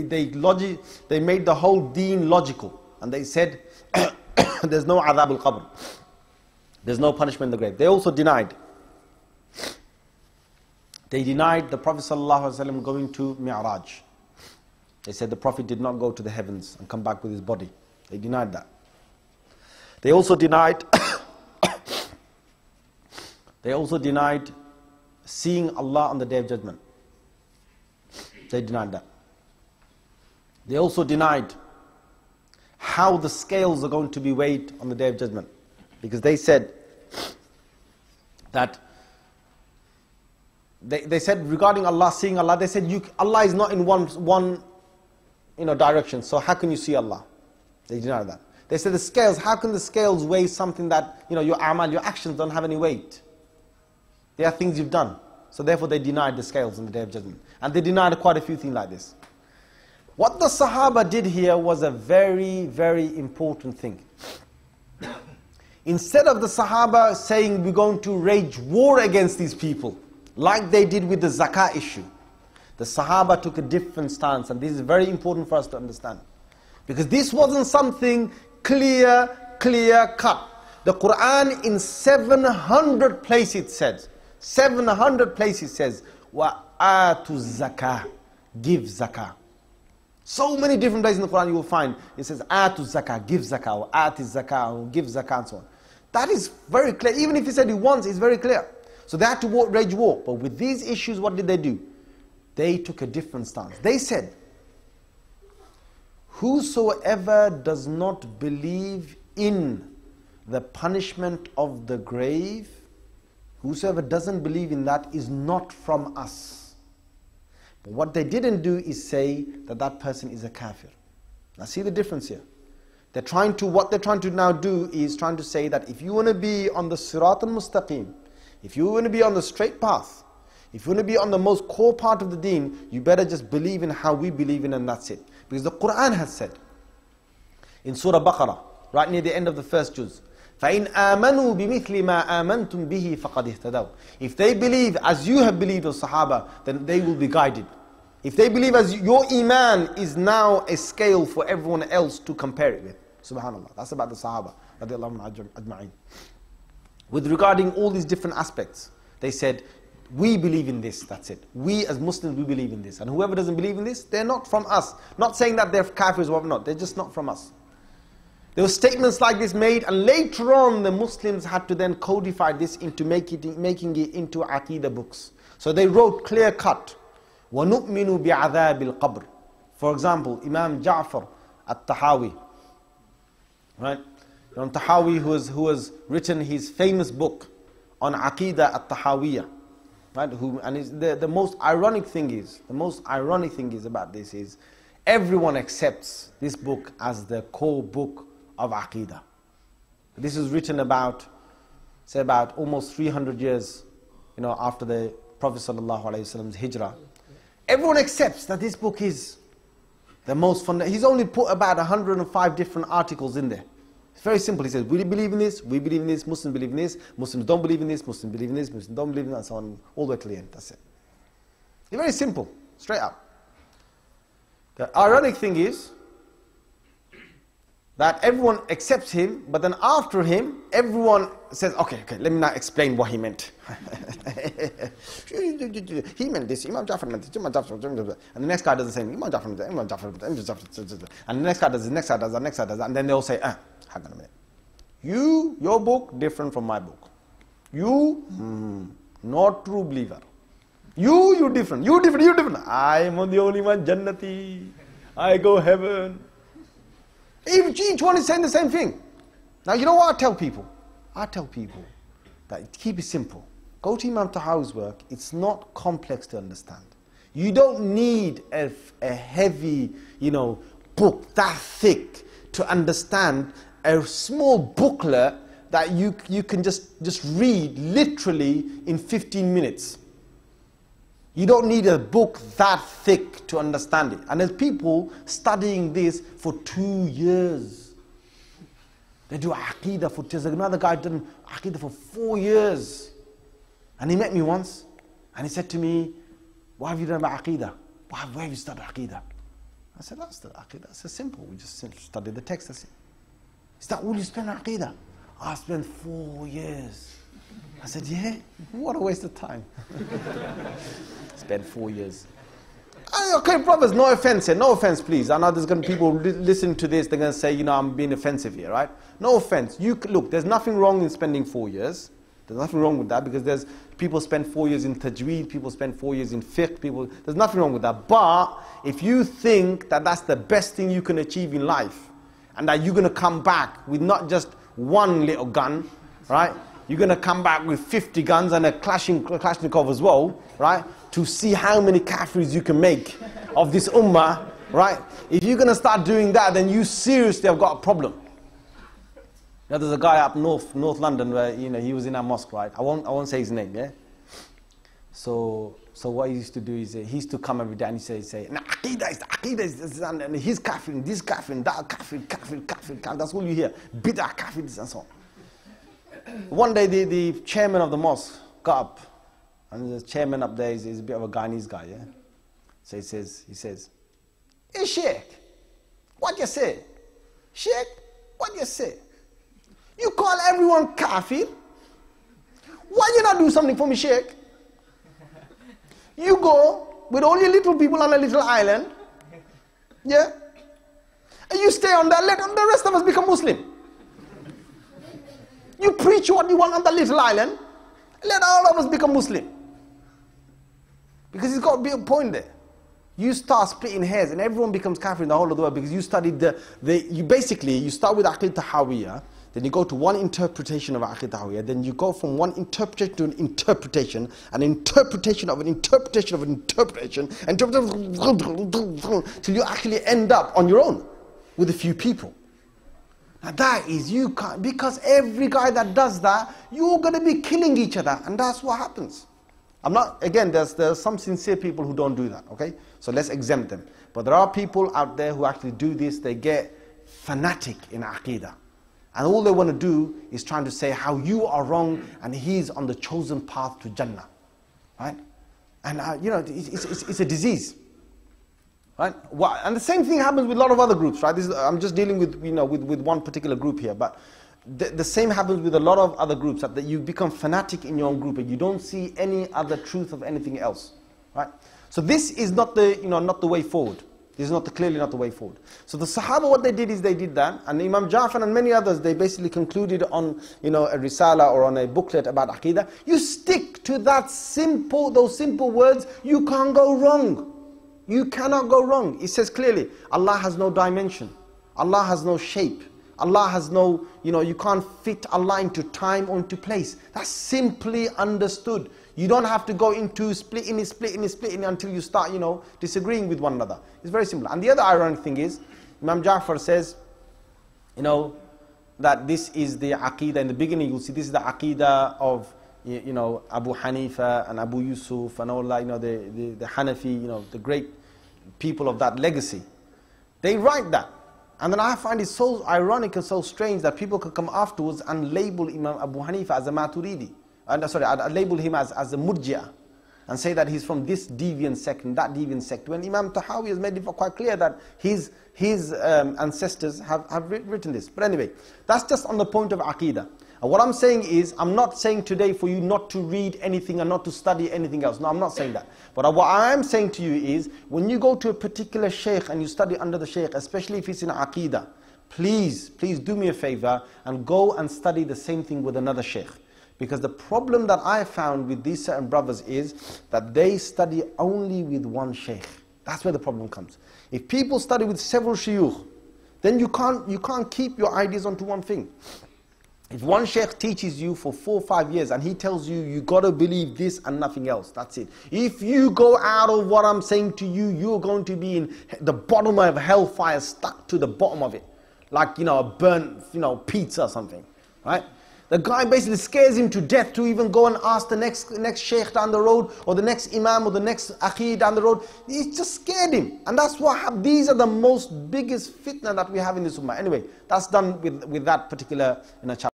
they made the whole deen logical. And they said, there's no adhab al-qabr. There's no punishment in the grave. They also denied. They denied the Prophet ﷺ going to Mi'raj. They said the Prophet did not go to the heavens and come back with his body. They denied that. They also denied seeing Allah on the Day of Judgment. They denied that. They also denied how the scales are going to be weighed on the Day of Judgment. Because they said that, they said regarding Allah, seeing Allah, they said Allah is not in one direction, so how can you see Allah? They denied that. They said the scales, how can the scales weigh something that, your amal, your actions don't have any weight? They are things you've done. So therefore they denied the scales on the Day of Judgment. And they denied quite a few things like this. What the Sahaba did here was a very, very important thing. Instead of the Sahaba saying we're going to wage war against these people, like they did with the zakah issue, the Sahaba took a different stance, and this is very important for us to understand. Because this wasn't something clear cut. The Quran in 700 places says, 700 places says, وَآتُوا الزَّكَاةِ, give zakah. So many different places in the Quran you will find, it says, آتُوا الزَّكَاةِ, give zakah, or آتِ الزَّكَاةِ, or give zakah, and so on. That is very clear. Even if he said it once, it's very clear. So they had to wage war. But with these issues, what did they do? They took a different stance. They said, whosoever does not believe in the punishment of the grave, whosoever doesn't believe in that is not from us. But what they didn't do is say that that person is a kafir. Now see the difference here. What they're trying to now do is trying to say that if you want to be on the sirat al-mustaqim, if you want to be on the straight path, if you want to be on the most core part of the deen, you better just believe in how we believe in, and that's it. Because the Quran has said in Surah Baqarah, right near the end of the first juz, فَإِنْ آمَنُوا بِمِثْلِ مَا آمَنْتُمْ بِهِ فَقَدْ اهْتَدَوْا. If they believe as you have believed, O Sahaba, then they will be guided. If they believe as your iman is now a scale for everyone else to compare it with. Subhanallah. That's about the Sahaba radiallahu anhum ajma'in. With regarding all these different aspects, they said, we believe in this, that's it. We as Muslims, we believe in this. And whoever doesn't believe in this, they're not from us. Not saying that they're kafirs or whatnot, they're just not from us. There were statements like this made, and later on the Muslims had to then codify this into making it into Aqidah books. So they wrote clear cut, وَنُؤْمِنُ بِعَذَابِ الْقَبْرِ. For example, Imam Ja'far at-Tahawi, right? Imam Tahawi, who has written his famous book on Aqidah at-Tahawiyah, right? The most ironic thing is about this is, everyone accepts this book as the core book of Aqidah. This is written about almost 300 years, after the Prophet ﷺ's hijrah. Everyone accepts that this book is the most fundamental. He's only put about 105 different articles in there. It's very simple. He says, we believe in this, we believe in this, Muslims believe in this, Muslims don't believe in this, Muslims believe in this, Muslims don't believe in that, and so on, all the way to the end. That's it. It's very simple, straight up. The ironic thing is that everyone accepts him, but then after him, everyone says, okay, let me now explain what he meant. He meant this, Imam Ja'far meant this, Imam Ja'far, and the next guy does the same, Imam Ja'far meant that, Imam Ja'far, and the next guy does this, next guy does that, next guy does that, and then they'll say, hang on a minute. Your book, different from my book. You, not true believer. You're different. You're different. I am the only one, Jannati. I go heaven. Each one is saying the same thing. Now, you know what I tell people? I tell people that keep it simple. Go to Imam Tahawi's work. It's not complex to understand. You don't need a heavy, book that thick to understand a small booklet that you can just read literally in 15 minutes. You don't need a book that thick to understand it. And there's people studying this for 2 years. They do Aqidah for 2 years. Another guy done Aqidah for 4 years. And he met me once, and he said to me, why have you done about Aqidah? Why have you studied Aqidah? I said, that's the Aqidah. It's simple. We just study the text. That's it. Is that all you spend on Aqidah? I spent 4 years. I said, yeah? What a waste of time. Spent 4 years. Okay, brothers, no offense here. No offense, please. I know there's going to be people listening to this. They're going to say, I'm being offensive here, right? No offense. Look, there's nothing wrong in spending 4 years. There's nothing wrong with that, because there's people spend 4 years in tajweed, people spend 4 years in fiqh, there's nothing wrong with that. But if you think that that's the best thing you can achieve in life, and that you're going to come back with not just one little gun, right? You're going to come back with 50 guns and a Kalashnikov as well, right? To see how many kafirs you can make of this ummah, right? If you're going to start doing that, then you seriously have got a problem. Now, there's a guy up North London where, he was in our mosque, right? I won't say his name, yeah? So what he used to do is, he used to come every day and he say, nah, Aqidah is, and he's kafir, this kafir, that kafir, that's all you hear. Bid'ah, kafir, this and so on. One day, the chairman of the mosque got up, and the chairman up there is a bit of a Guyanese guy, yeah? So he says, hey, Sheikh, what you say? Sheikh, what you say? You call everyone kafir? Why you not do something for me, Sheikh? You go with all your little people on a little island, yeah? And you stay on that, let the rest of us become Muslim. You preach what you want on the little island, let all of us become Muslim. Because it's got to be a point there. You start splitting hairs and everyone becomes kafir in the whole of the world, because you studied you start with Aqidah Tahawiyah, then you go to one interpretation of Aqidah Tahawiyah, then you go from one interpretation to an interpretation of an interpretation of an interpretation, till you actually end up on your own with a few people. Now that is, you can't, because every guy that does that, you're going to be killing each other, and that's what happens. There's some sincere people who don't do that, okay? So let's exempt them. But there are people out there who actually do this. They get fanatic in Aqidah. And all they want to do is trying to say how you are wrong and he's on the chosen path to Jannah, right? And it's a disease, right? And the same thing happens with a lot of other groups, right? I'm just dealing with with one particular group here, but the same happens with a lot of other groups, that you become fanatic in your own group and you don't see any other truth of anything else, right? So this is not the way forward. This is clearly not the way forward. So the Sahaba, what they did is they did that, and Imam Ja'far and many others, they basically concluded on a risala or on a booklet about Aqidah. You stick to those simple words, you can't go wrong. You cannot go wrong. It says clearly, Allah has no dimension. Allah has no shape. Allah has no, you can't fit Allah into time or into place. That's simply understood. You don't have to go into splitting until you start, disagreeing with one another. It's very simple. And the other ironic thing is, Imam Ja'far says, that this is the Aqidah. In the beginning, you'll see this is the Aqidah of, Abu Hanifa and Abu Yusuf and all that, the Hanafi, the great people of that legacy. They write that. And then I find it so ironic and so strange that people could come afterwards and label Imam Abu Hanifa as a Maturidi. I label him as a Murji'ah and say that he's from this deviant sect and that deviant sect, when Imam Tahawi has made it quite clear that his ancestors have written this. But anyway, that's just on the point of Aqidah. And what I'm saying is, I'm not saying today for you not to read anything and not to study anything else. No, I'm not saying that. But what I am saying to you is, when you go to a particular shaykh and you study under the shaykh, especially if it's in Aqidah, please do me a favor and go and study the same thing with another shaykh. Because the problem that I found with these certain brothers is that they study only with one shaykh. That's where the problem comes. If people study with several shuyukh, then you can't keep your ideas onto one thing. If one sheikh teaches you for 4 or 5 years and he tells you, you got to believe this and nothing else, that's it. If you go out of what I'm saying to you, you're going to be in the bottom of hellfire, stuck to the bottom of it. Like, a burnt, pizza or something, right? The guy basically scares him to death to even go and ask the next sheikh down the road, or the next imam, or the next akhi down the road. He just scared him. And that's what these are the most biggest fitna that we have in this ummah. Anyway, that's done with that particular chapter.